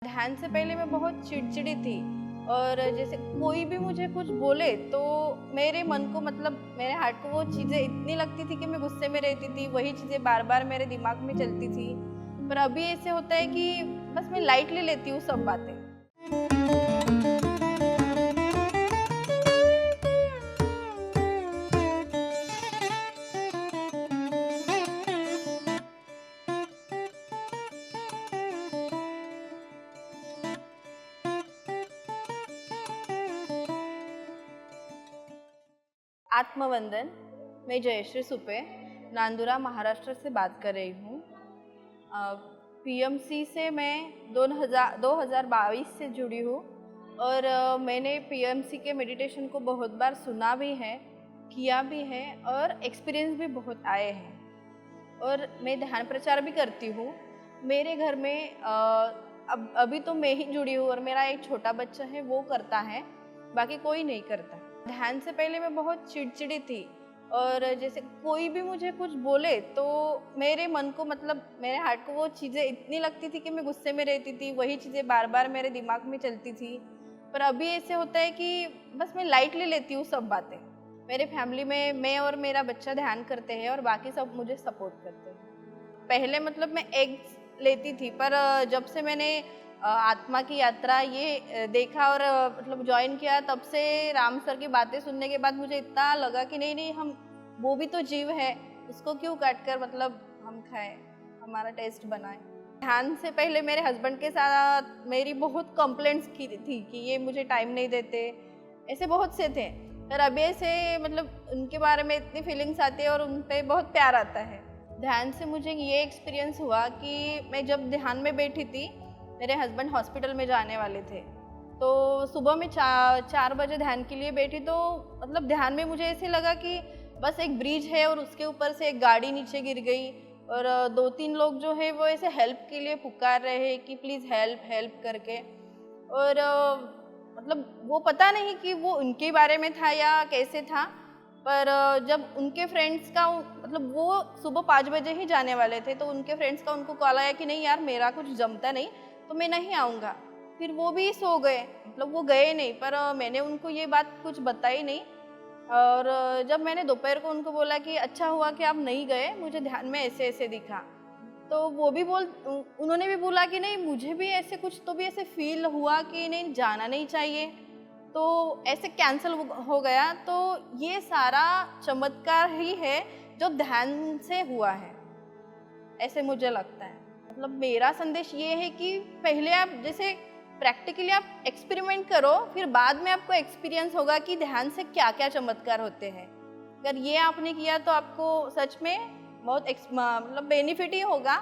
ध्यान से पहले मैं बहुत चिड़चिड़ी थी और जैसे कोई भी मुझे कुछ बोले तो मेरे मन को मतलब मेरे हार्ट को वो चीज़ें इतनी लगती थी कि मैं गुस्से में रहती थी, वही चीज़ें बार बार मेरे दिमाग में चलती थी। पर अभी ऐसे होता है कि बस मैं लाइटली लेती हूँ सब बातें। आत्मवंदन, मैं जयश्री सुपे नांदुरा महाराष्ट्र से बात कर रही हूँ। पीएमसी से मैं 2022 से जुड़ी हूँ और मैंने पीएमसी के मेडिटेशन को बहुत बार सुना भी है, किया भी है और एक्सपीरियंस भी बहुत आए हैं। और मैं ध्यान प्रचार भी करती हूँ। मेरे घर में अब अभी तो मैं ही जुड़ी हूँ और मेरा एक छोटा बच्चा है, वो करता है, बाकी कोई नहीं करता। ध्यान से पहले मैं बहुत चिड़चिड़ी थी और जैसे कोई भी मुझे कुछ बोले तो मेरे मन को मतलब मेरे हार्ट को वो चीज़ें इतनी लगती थी कि मैं गुस्से में रहती थी, वही चीज़ें बार बार मेरे दिमाग में चलती थी। पर अभी ऐसे होता है कि बस मैं लाइटली लेती हूँ सब बातें। मेरे फैमिली में मैं और मेरा बच्चा ध्यान करते हैं और बाकी सब मुझे सपोर्ट करते हैं। पहले मतलब मैं एग्स लेती थी, पर जब से मैंने आत्मा की यात्रा ये देखा और मतलब ज्वाइन किया, तब से राम सर की बातें सुनने के बाद मुझे इतना लगा कि नहीं नहीं, हम वो भी तो जीव है, उसको क्यों काट कर मतलब हम खाएं, हमारा टेस्ट बनाएं। ध्यान से पहले मेरे हस्बैंड के साथ मेरी बहुत कंप्लेंट्स की थी कि ये मुझे टाइम नहीं देते, ऐसे बहुत से थे। पर अभी ऐसे मतलब उनके बारे में इतनी फीलिंग्स आती है और उन पर बहुत प्यार आता है। ध्यान से मुझे ये एक्सपीरियंस हुआ कि मैं जब ध्यान में बैठी थी, मेरे हस्बैंड हॉस्पिटल में जाने वाले थे, तो सुबह में 4 बजे ध्यान के लिए बैठी, तो मतलब ध्यान में मुझे ऐसे लगा कि बस एक ब्रिज है और उसके ऊपर से एक गाड़ी नीचे गिर गई और 2-3 लोग जो है वो ऐसे हेल्प के लिए पुकार रहे हैं कि प्लीज़ हेल्प हेल्प करके। और मतलब वो पता नहीं कि वो उनके बारे में था या कैसे था, पर जब उनके फ्रेंड्स का मतलब वो सुबह 5 बजे ही जाने वाले थे, तो उनके फ्रेंड्स का उनको कॉल आया कि नहीं यार, मेरा कुछ जमता नहीं तो मैं नहीं आऊँगा। फिर वो भी सो गए, मतलब वो गए नहीं, पर मैंने उनको ये बात कुछ बताई नहीं। और जब मैंने दोपहर को उनको बोला कि अच्छा हुआ कि आप नहीं गए, मुझे ध्यान में ऐसे-ऐसे दिखा, तो वो भी उन्होंने भी बोला कि नहीं, मुझे भी ऐसे कुछ तो भी ऐसे फ़ील हुआ कि नहीं जाना नहीं चाहिए, तो ऐसे कैंसल हो गया। तो ये सारा चमत्कार ही है जो ध्यान से हुआ है, ऐसे मुझे लगता है। मतलब मेरा संदेश ये है कि पहले आप जैसे प्रैक्टिकली आप एक्सपेरिमेंट करो, फिर बाद में आपको एक्सपीरियंस होगा कि ध्यान से क्या-क्या चमत्कार होते हैं। अगर ये आपने किया तो आपको सच में बहुत मतलब बेनिफिट ही होगा,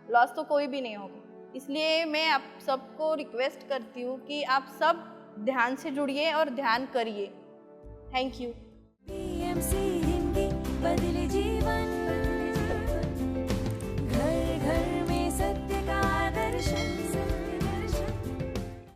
लॉस तो कोई भी नहीं होगा। इसलिए मैं आप सबको रिक्वेस्ट करती हूँ कि आप सब ध्यान से जुड़िए और ध्यान करिए। Thank you. पीएमसी हिंदी बदले जीवन।